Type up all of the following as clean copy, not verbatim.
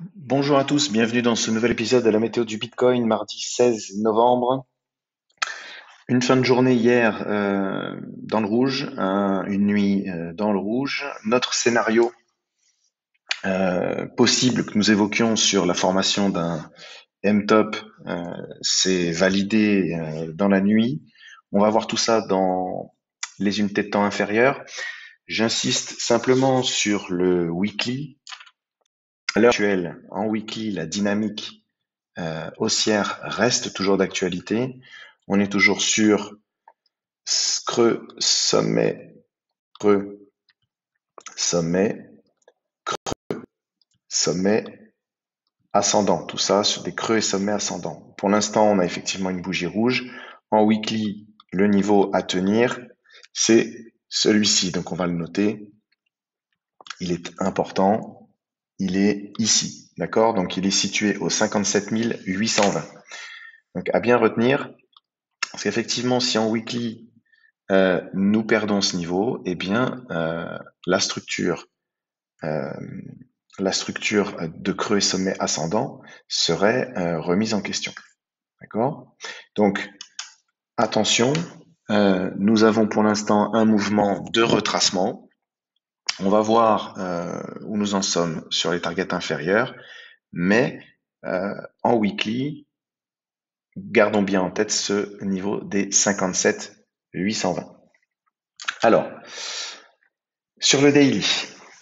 Bonjour à tous, bienvenue dans ce nouvel épisode de la météo du Bitcoin, mardi 16 novembre. Une fin de journée hier dans le rouge, une nuit dans le rouge. Notre scénario possible que nous évoquions sur la formation d'un M-top s'est validé dans la nuit. On va voir tout ça dans les unités de temps inférieures. J'insiste simplement sur le weekly. À l'heure actuelle, en weekly, la dynamique haussière reste toujours d'actualité. On est toujours sur creux, sommet, creux, sommet, sommet, ascendant. Tout ça sur des creux et sommets ascendants. Pour l'instant, on a effectivement une bougie rouge. En weekly, le niveau à tenir, c'est celui-ci. Donc on va le noter. Il est important. Il est ici. D'accord? Donc il est situé au 57 820. Donc à bien retenir, parce qu'effectivement, si en weekly, nous perdons ce niveau, eh bien, la structure, euh, la structure de creux et sommet ascendant serait remise en question. D'accord? Donc, attention, nous avons pour l'instant un mouvement de retracement. On va voir où nous en sommes sur les targets inférieurs, mais en weekly, gardons bien en tête ce niveau des 57 820. Alors, sur le daily,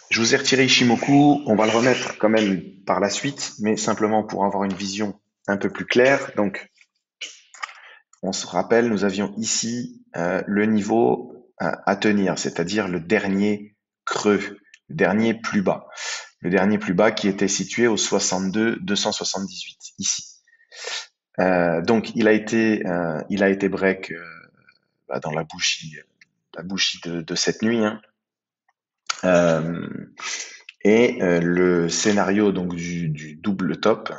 je vous ai retiré Ishimoku, on va le remettre quand même par la suite, mais simplement pour avoir une vision un peu plus claire. Donc, on se rappelle, nous avions ici le niveau à tenir, c'est-à-dire le dernier creux, le dernier plus bas. Le dernier plus bas qui était situé au 62 278, ici. Donc, il a été break dans la bougie de cette nuit, hein. Euh, le scénario donc du double top,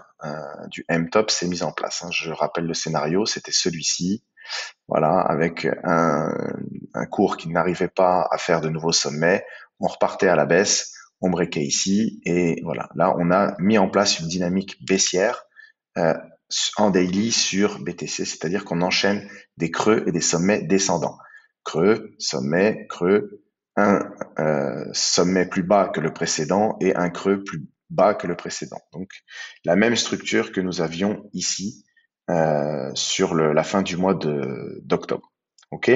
du M-top s'est mis en place, hein. Je rappelle le scénario, c'était celui-ci, voilà, avec un cours qui n'arrivait pas à faire de nouveaux sommets. On repartait à la baisse, on breakait ici, et voilà. Là, on a mis en place une dynamique baissière euh, en daily sur BTC, c'est-à-dire qu'on enchaîne des creux et des sommets descendants. Creux, sommet, creux, un sommet plus bas que le précédent et un creux plus bas que le précédent. Donc la même structure que nous avions ici sur la fin du mois d'octobre. Ok.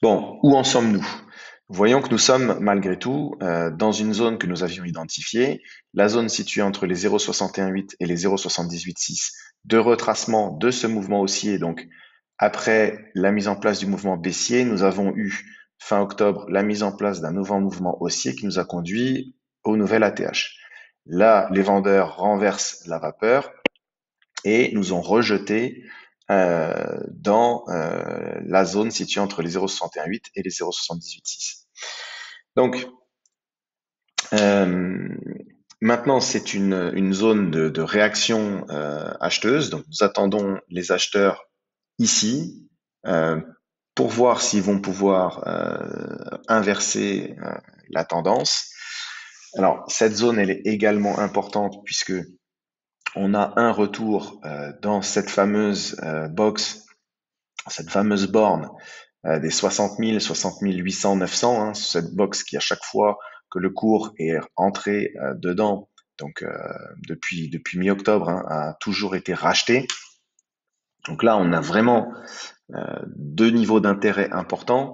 Bon, où en sommes-nous? Voyons que nous sommes malgré tout dans une zone que nous avions identifiée, la zone située entre les 0,618 et les 0,786 de retracement de ce mouvement haussier. Donc, après la mise en place du mouvement baissier, nous avons eu fin octobre la mise en place d'un nouveau mouvement haussier qui nous a conduit au nouvel ATH. Là, les vendeurs renversent la vapeur et nous ont rejeté dans la zone située entre les 0,618 et les 0,786. Donc, euh, maintenant, c'est une zone de réaction acheteuse. Donc, nous attendons les acheteurs ici euh, pour voir s'ils vont pouvoir inverser la tendance. Alors, cette zone, elle est également importante puisque on a un retour dans cette fameuse box, cette fameuse borne des 60 000, 60 800, 900, hein, cette box qui à chaque fois que le cours est entré dedans, donc depuis mi-octobre, hein, a toujours été racheté. Donc là, on a vraiment deux niveaux d'intérêt importants.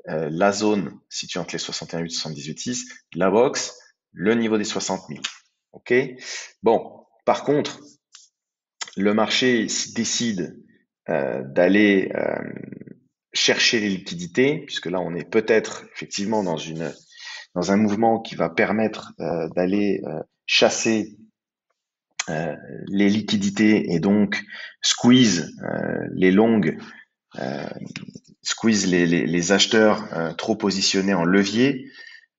La zone située entre les 61,8 et 78,6, la box, le niveau des 60 000. Ok. Bon, par contre, le marché décide d'aller chercher les liquidités, puisque là on est peut-être effectivement dans un mouvement qui va permettre d'aller chasser euh, les liquidités et donc squeeze les longues, euh, squeeze les acheteurs trop positionnés en levier,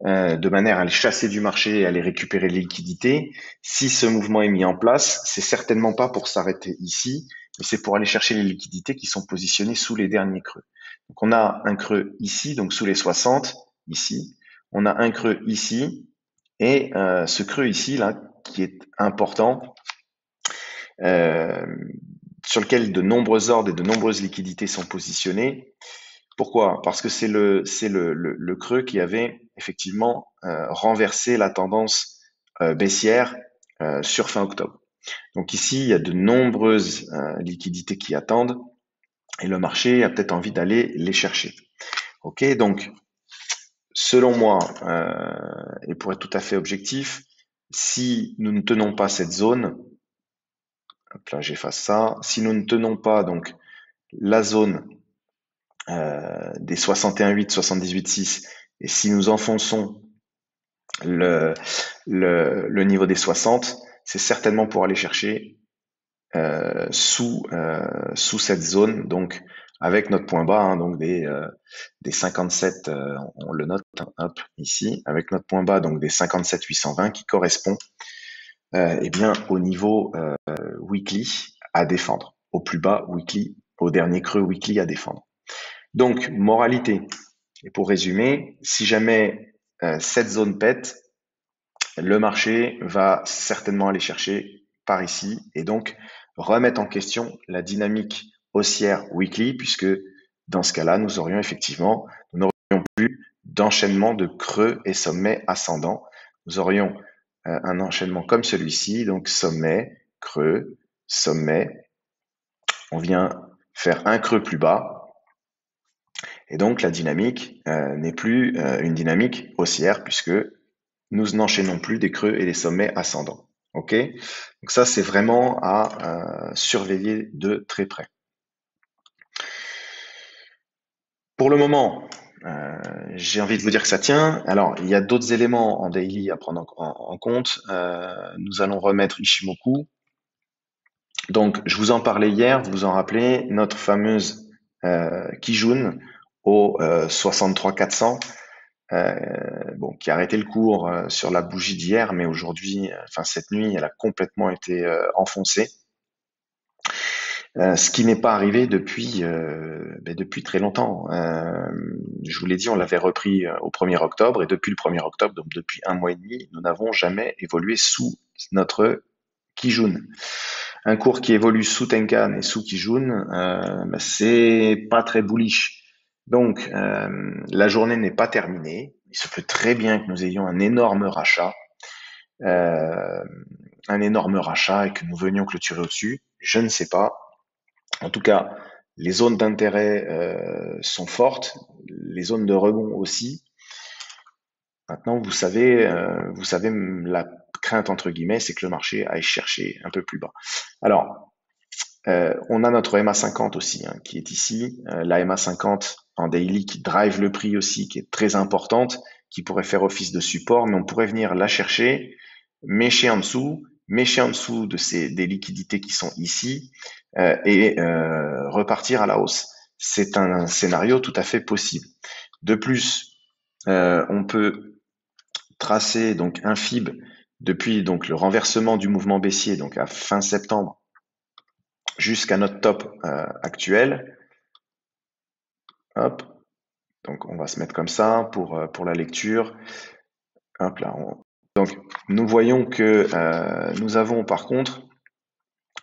de manière à les chasser du marché et à les récupérer les liquidités. Si ce mouvement est mis en place, c'est certainement pas pour s'arrêter ici, mais c'est pour aller chercher les liquidités qui sont positionnées sous les derniers creux. Donc on a un creux ici, donc sous les 60, ici. On a un creux ici, Et ce creux ici, là, qui est important, euh, sur lequel de nombreux ordres et de nombreuses liquidités sont positionnés. Pourquoi? Parce que c'est le creux qui avait effectivement renversé la tendance baissière sur fin octobre. Donc ici, il y a de nombreuses liquidités qui attendent et le marché a peut-être envie d'aller les chercher. Ok, donc selon moi, et pour être tout à fait objectif, si nous ne tenons pas cette zone, hop là j'efface ça, si nous ne tenons pas donc la zone des 61,8, 78,6, et si nous enfonçons le, le niveau des 60, c'est certainement pour aller chercher sous cette zone, donc avec notre point bas, hein, donc des 57, on le note, hein, hop, ici, avec notre point bas, donc des 57 820 qui correspond eh bien, au niveau weekly à défendre, au plus bas weekly, au dernier creux weekly à défendre. Donc, moralité, et pour résumer, si jamais cette zone pète, le marché va certainement aller chercher par ici et donc remettre en question la dynamique haussière weekly, puisque dans ce cas-là, nous aurions effectivement, nous n'aurions plus d'enchaînement de creux et sommets ascendants. Nous aurions un enchaînement comme celui-ci, donc sommet, creux, sommet. On vient faire un creux plus bas, et donc la dynamique n'est plus une dynamique haussière, puisque nous n'enchaînons plus des creux et des sommets ascendants. Ok? Donc ça, c'est vraiment à surveiller de très près. Pour le moment, j'ai envie de vous dire que ça tient. Alors, il y a d'autres éléments en daily à prendre en compte. Nous allons remettre Ishimoku. Donc, je vous en parlais hier, vous vous en rappelez, notre fameuse Kijun au 63 400. Bon, qui a arrêté le cours sur la bougie d'hier, mais aujourd'hui, enfin cette nuit, elle a complètement été enfoncée. Ce qui n'est pas arrivé depuis très longtemps. Je vous l'ai dit, on l'avait repris au 1er octobre, et depuis le 1er octobre, donc depuis un mois et demi, nous n'avons jamais évolué sous notre Kijun. Un cours qui évolue sous Tenkan et sous Kijun, c'est pas très bullish. Donc, la journée n'est pas terminée. Il se peut très bien que nous ayons euh, un énorme rachat et que nous venions clôturer au-dessus. Je ne sais pas. En tout cas, les zones d'intérêt sont fortes, les zones de rebond aussi. Maintenant, vous savez, la crainte entre guillemets, c'est que le marché aille chercher un peu plus bas. Alors, on a notre MA50 aussi, hein, qui est ici. La MA50 en daily qui drive le prix aussi, qui est très importante, qui pourrait faire office de support, mais on pourrait venir la chercher, mécher en dessous des liquidités qui sont ici, et repartir à la hausse. C'est un scénario tout à fait possible. De plus, on peut tracer donc un FIB depuis donc le renversement du mouvement baissier, donc à fin septembre, jusqu'à notre top actuel. Hop, donc on va se mettre comme ça pour la lecture. Hop là. Donc nous voyons que nous avons par contre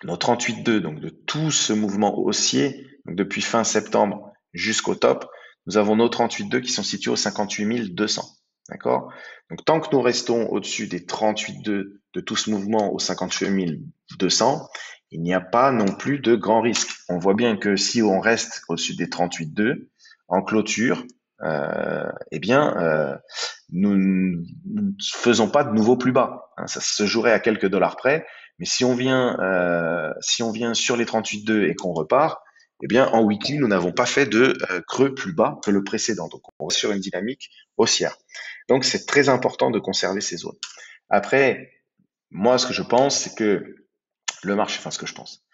nos 38,2, donc de tout ce mouvement haussier, donc depuis fin septembre jusqu'au top, nous avons nos 38,2 qui sont situés aux 58 200. D'accord? Donc tant que nous restons au-dessus des 38,2 de tout ce mouvement aux 58 200, il n'y a pas non plus de grand risque. On voit bien que si on reste au-dessus des 38,2 en clôture, eh bien, nous ne faisons pas de nouveau plus bas. Hein, ça se jouerait à quelques dollars près, mais si on vient sur les 38,2 et qu'on repart, eh bien, en weekly, nous n'avons pas fait de creux plus bas que le précédent. Donc, on est sur une dynamique haussière. Donc, c'est très important de conserver ces zones. Après, moi, ce que je pense, c'est que le marché, enfin, ce que je pense,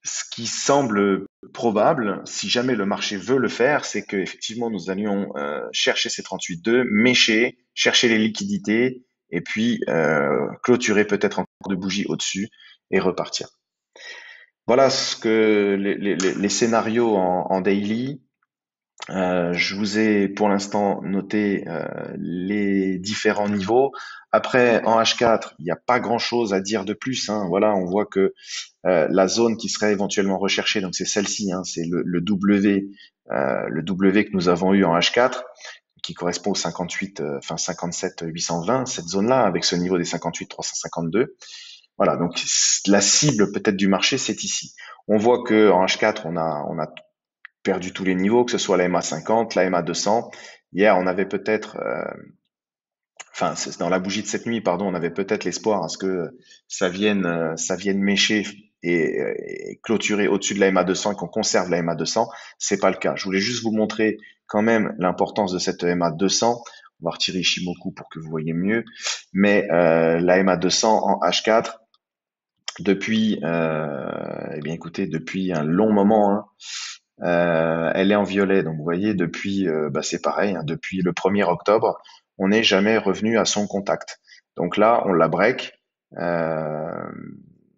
ce qui semble probable, si jamais le marché veut le faire, c'est qu'effectivement, nous allions chercher ces 38,2, mécher, chercher les liquidités, et puis clôturer peut-être encore de bougies au-dessus et repartir. Voilà ce que les scénarios en daily. Je vous ai pour l'instant noté les différents niveaux. Après, en H4, il n'y a pas grand-chose à dire de plus, hein. Voilà, on voit que la zone qui serait éventuellement recherchée, donc c'est celle-ci, hein, c'est le W que nous avons eu en H4, qui correspond au 58, enfin 57 820, cette zone-là, avec ce niveau des 58 352. Voilà, donc la cible peut-être du marché, c'est ici. On voit que en H4, on a perdu tous les niveaux, que ce soit la MA 50, la MA 200. Hier, on avait peut-être, enfin, dans la bougie de cette nuit, pardon, on avait peut-être l'espoir à ce que ça vienne mécher et clôturer au-dessus de la MA 200 et qu'on conserve la MA 200. C'est pas le cas. Je voulais juste vous montrer quand même l'importance de cette MA 200. On va retirer Ishimoku pour que vous voyez mieux. Mais la MA 200 en H4, depuis, eh bien écoutez, depuis un long moment, hein, elle est en violet, donc vous voyez, depuis, bah, c'est pareil, hein, depuis le 1er octobre, on n'est jamais revenu à son contact. Donc là, on la break. Euh,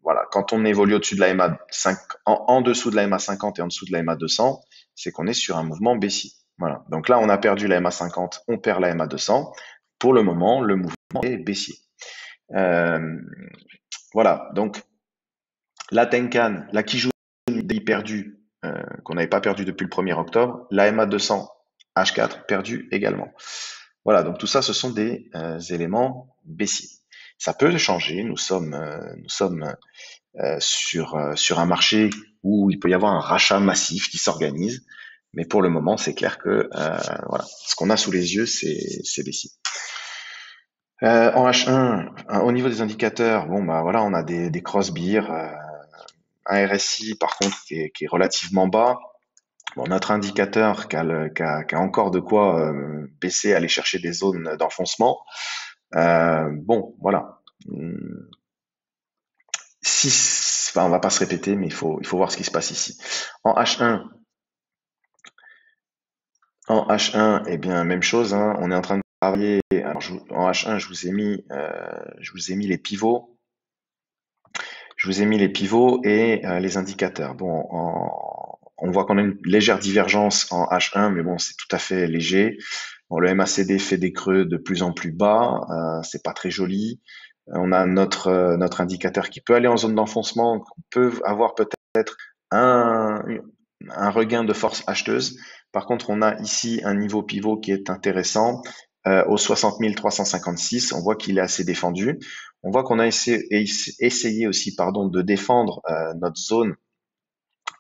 voilà, quand on évolue au-dessus de la MA 5, en dessous de la MA 50 et en dessous de la MA 200, c'est qu'on est sur un mouvement baissier. Voilà. Donc là, on a perdu la MA 50, on perd la MA 200. Pour le moment, le mouvement est baissier. Euh, voilà. Donc la Tenkan, la Kijun perdu, qu'on n'avait pas perdu depuis le 1er octobre. La MA 200 H4 perdu également. Voilà, donc tout ça, ce sont des éléments baissiers. Ça peut changer. Nous sommes sur un marché où il peut y avoir un rachat massif qui s'organise. Mais pour le moment, c'est clair que voilà, ce qu'on a sous les yeux, c'est baissier. En H1, au niveau des indicateurs, bon bah voilà, on a des cross beers, un RSI par contre qui est relativement bas. Bon, notre indicateur qui a encore de quoi baisser, aller chercher des zones d'enfoncement. Bon, voilà. Enfin, on va pas se répéter, mais il faut voir ce qui se passe ici. En H1, eh bien, même chose, hein, on est en train de travailler. Alors, en H1, je vous ai mis les pivots. Je vous ai mis les pivots et les indicateurs. Bon, on voit qu'on a une légère divergence en H1, mais bon, c'est tout à fait léger. Bon, le MACD fait des creux de plus en plus bas, c'est pas très joli. On a notre indicateur qui peut aller en zone d'enfoncement, on peut avoir peut-être un, un regain de force acheteuse. Par contre, on a ici un niveau pivot qui est intéressant au 60 356. On voit qu'il est assez défendu. On voit qu'on a essayé aussi, pardon, de défendre notre zone,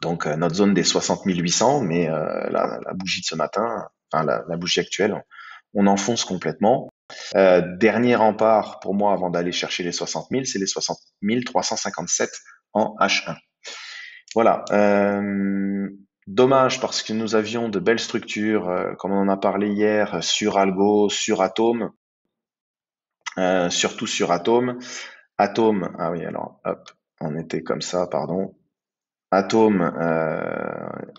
donc notre zone des 60 800, mais la bougie de ce matin, enfin la bougie actuelle, on enfonce complètement. Dernier rempart pour moi avant d'aller chercher les 60 000, c'est les 60 357 en H1. Voilà. Dommage parce que nous avions de belles structures, comme on en a parlé hier, sur Algo, sur Atom, surtout sur Atom. Atom, ah oui, alors, hop, on était comme ça, pardon. Atom,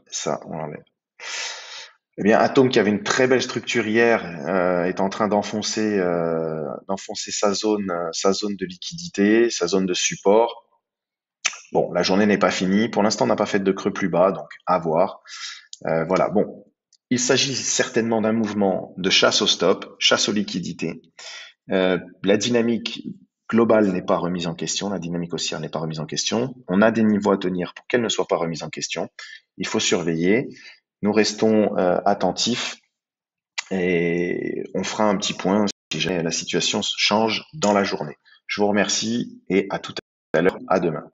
ça, on l'enlève. Eh bien, Atom, qui avait une très belle structure hier, est en train d'enfoncer sa zone de liquidité, sa zone de support. Bon, la journée n'est pas finie. Pour l'instant, on n'a pas fait de creux plus bas, donc à voir. Voilà, bon. Il s'agit certainement d'un mouvement de chasse au stop, chasse aux liquidités. La dynamique globale n'est pas remise en question, la dynamique haussière n'est pas remise en question. On a des niveaux à tenir pour qu'elle ne soit pas remise en question. Il faut surveiller. Nous restons attentifs et on fera un petit point si jamais la situation change dans la journée. Je vous remercie et à tout à l'heure, à demain.